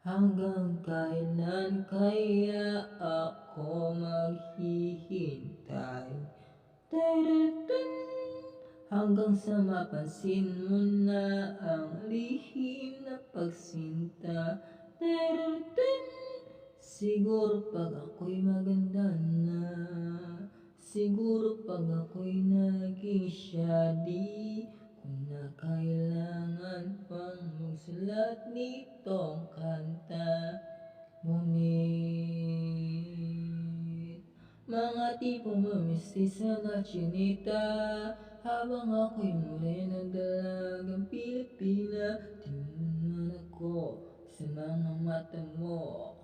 Hanggang kailan kaya ako maghihintay? Hanggang sa mapansin mo na ang lihim na pagsinta. Siguro pag ako'y maganda na, siguro pag ako'y naging siya, di ko na kailangan pang magsulat nitong kanta. Ngunit mga tipong mamistis na chinita, habang ako'y morenang dalagang Pilipina. Tingnan ako sa mga mata mo,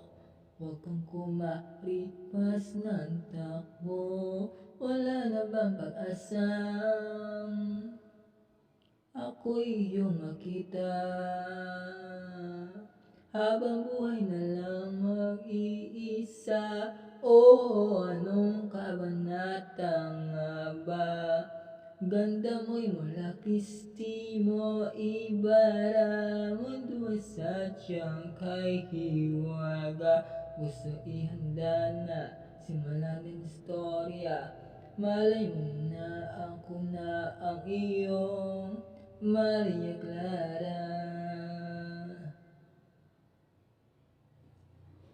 huwag kang kumaripas ng takbo. Wala na bang pag-asang ako'y iyong makita? Habang buhay na lang mag-iisa, anong kabanata nga ba? Ganda mo'y mula Kristi mo Ibarra, mundo ay sadyang kay hiwaga. Gusto ihanda na, simulan din istorya. Malay mo na ako na ang iyong Maria Clara.